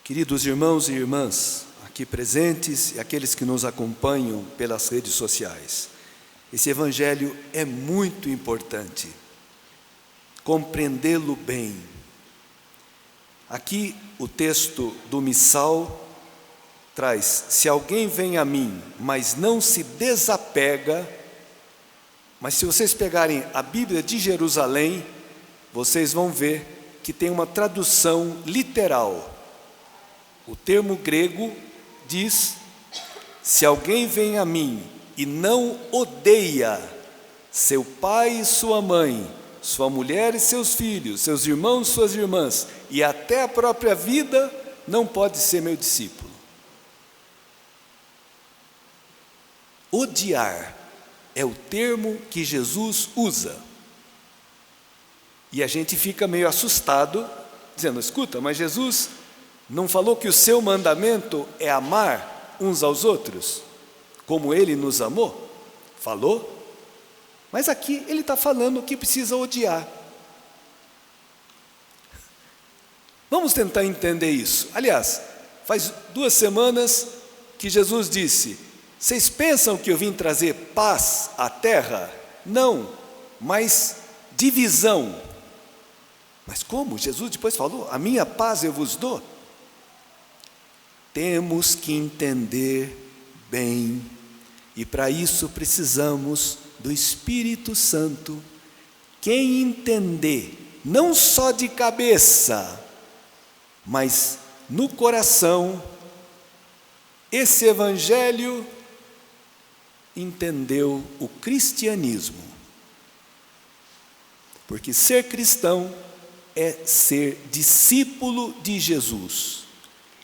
Queridos irmãos e irmãs, aqui presentes e aqueles que nos acompanham pelas redes sociais, esse evangelho é muito importante, compreendê-lo bem. Aqui o texto do missal traz: se alguém vem a mim, mas não se desapega. Mas se vocês pegarem a Bíblia de Jerusalém, vocês vão ver que tem uma tradução literal. O termo grego diz: se alguém vem a mim e não odeia seu pai e sua mãe, sua mulher e seus filhos, seus irmãos e suas irmãs, e até a própria vida, não pode ser meu discípulo. Odiar é o termo que Jesus usa. E a gente fica meio assustado, dizendo: escuta, mas Jesus não falou que o seu mandamento é amar uns aos outros, como Ele nos amou? Falou. Mas aqui Ele está falando que precisa odiar. Vamos tentar entender isso. Aliás, faz 2 semanas que Jesus disse: vocês pensam que eu vim trazer paz à terra? Não, mas divisão. Mas como? Jesus depois falou: a minha paz eu vos dou. Temos que entender bem, e para isso precisamos do Espírito Santo. Quem entender, não só de cabeça, mas no coração, esse evangelho, entendeu o cristianismo. Porque ser cristão é ser discípulo de Jesus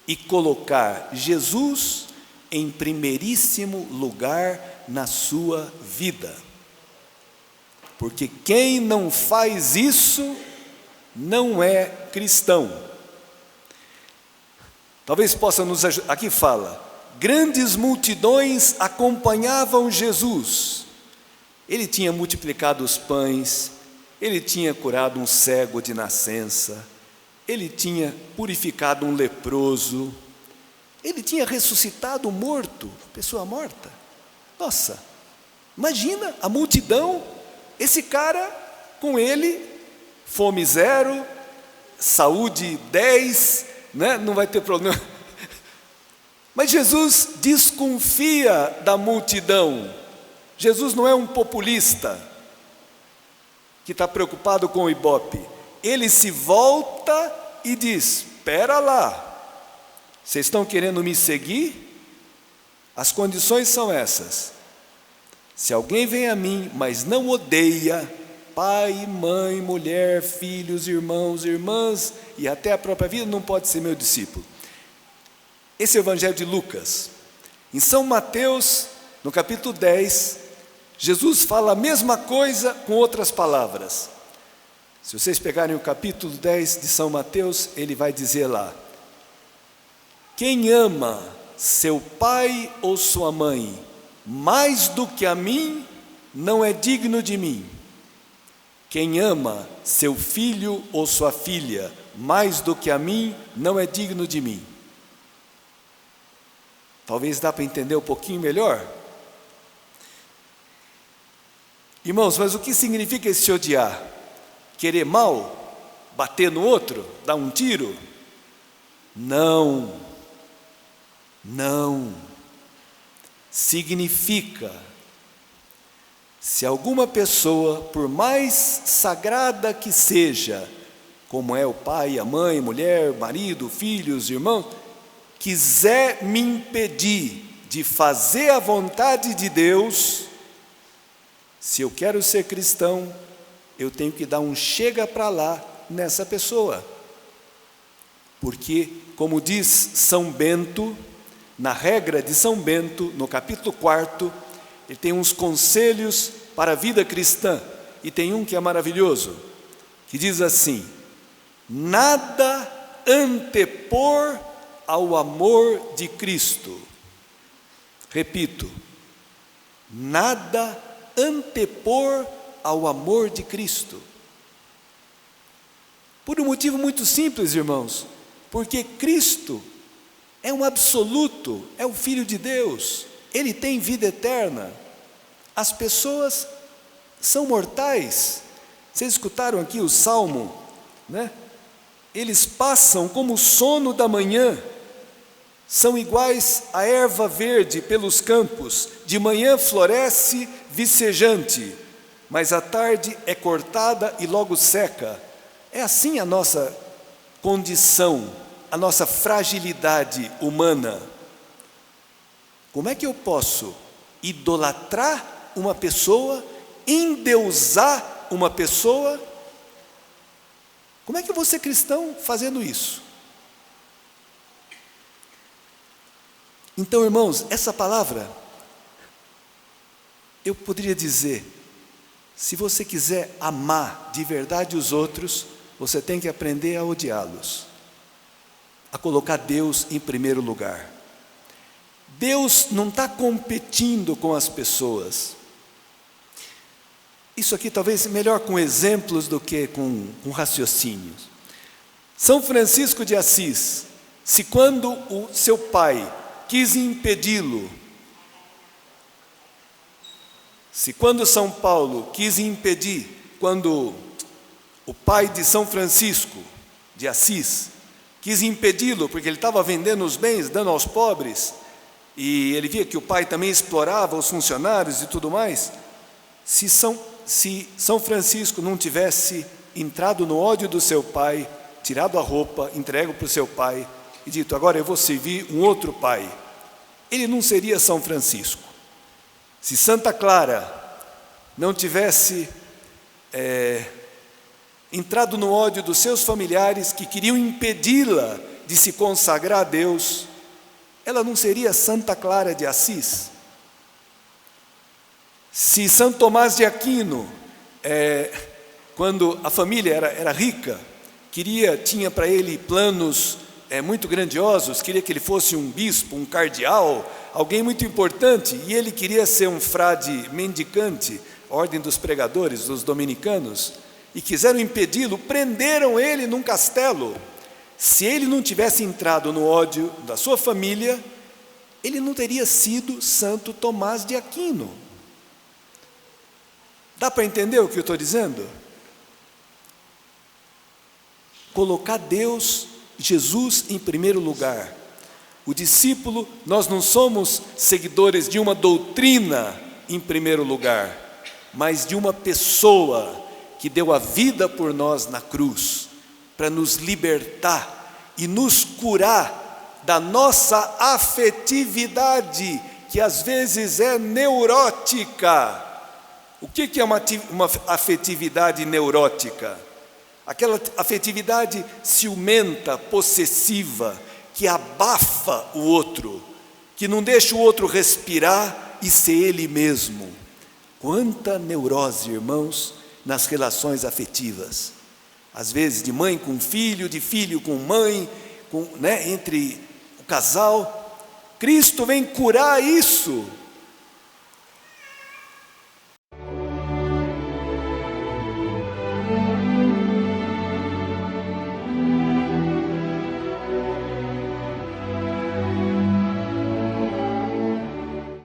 e colocar Jesus em primeiríssimo lugar na sua vida. Porque quem não faz isso não é cristão. Talvez possa nos ajudar. Aqui fala: grandes multidões acompanhavam Jesus. Ele tinha multiplicado os pães, ele tinha curado um cego de nascença, ele tinha purificado um leproso, ele tinha ressuscitado um morto, pessoa morta. Nossa, imagina a multidão, esse cara com ele, fome 0, saúde 10, né? Não vai ter problema. Mas Jesus desconfia da multidão. Jesus não é um populista que está preocupado com o Ibope. Ele se volta e diz: espera lá, vocês estão querendo me seguir? As condições são essas: se alguém vem a mim, mas não odeia pai, mãe, mulher, filhos, irmãos, irmãs e até a própria vida, não pode ser meu discípulo. Esse é o evangelho de Lucas. Em São Mateus, no capítulo 10, Jesus fala a mesma coisa com outras palavras. Se vocês pegarem o capítulo 10 de São Mateus, ele vai dizer lá: quem ama seu pai ou sua mãe mais do que a mim, não é digno de mim. Quem ama seu filho ou sua filha mais do que a mim, não é digno de mim. Talvez dá para entender um pouquinho melhor. Irmãos, mas o que significa esse odiar? Querer mal? Bater no outro? Dar um tiro? Não. Não. Significa, se alguma pessoa, por mais sagrada que seja, como é o pai, a mãe, mulher, marido, filhos, irmãos, quiser me impedir de fazer a vontade de Deus, se eu quero ser cristão, eu tenho que dar um chega para lá nessa pessoa. Porque, como diz São Bento, na regra de São Bento, no capítulo 4, ele tem uns conselhos para a vida cristã, e tem um que é maravilhoso, que diz assim: nada antepor ao amor de Cristo. Repito, nada antepor ao amor de Cristo. Por um motivo muito simples, irmãos. porque Cristo é um absoluto, é o Filho de Deus, Ele tem vida eterna. As pessoas são mortais. Vocês escutaram aqui o Salmo, né? Eles passam como o sono da manhã, são iguais à erva verde pelos campos, de manhã floresce vicejante, mas à tarde é cortada e logo seca. É assim a nossa condição, a nossa fragilidade humana. Como é que eu posso idolatrar uma pessoa, endeusar uma pessoa? Como é que eu vou ser cristão fazendo isso? Então, irmãos, essa palavra, eu poderia dizer, se você quiser amar de verdade os outros, você tem que aprender a odiá-los, a colocar Deus em primeiro lugar. Deus não está competindo com as pessoas. Isso aqui talvez melhor com exemplos do que com raciocínios. São Francisco de Assis, se quando o seu pai quis impedi-lo, se quando São Paulo quis impedir, quando o pai de São Francisco de Assis quis impedi-lo, porque ele estava vendendo os bens, dando aos pobres, e ele via que o pai também explorava os funcionários e tudo mais, se São Francisco não tivesse entrado no ódio do seu pai, tirado a roupa, entregue para o seu pai e dito, agora eu vou servir um outro pai, ele não seria São Francisco. Se Santa Clara não tivesse entrado no ódio dos seus familiares que queriam impedi-la de se consagrar a Deus, ela não seria Santa Clara de Assis. Se São Tomás de Aquino, quando a família era rica, tinha para ele planos muito grandiosos, queria que ele fosse um bispo, um cardeal, alguém muito importante, e ele queria ser um frade mendicante, ordem dos pregadores, dos dominicanos, e quiseram impedi-lo, prenderam ele num castelo. Se ele não tivesse entrado no ódio da sua família, ele não teria sido Santo Tomás de Aquino. Dá para entender o que eu estou dizendo? Colocar Deus, Jesus em primeiro lugar. O discípulo, nós não somos seguidores de uma doutrina em primeiro lugar, mas de uma pessoa que deu a vida por nós na cruz, para nos libertar e nos curar da nossa afetividade, que às vezes é neurótica. O que é uma afetividade neurótica? Aquela afetividade ciumenta, possessiva, que abafa o outro, que não deixa o outro respirar e ser ele mesmo. Quanta neurose, irmãos, nas relações afetivas. Às vezes de mãe com filho, de filho com mãe, entre o casal. Cristo vem curar isso.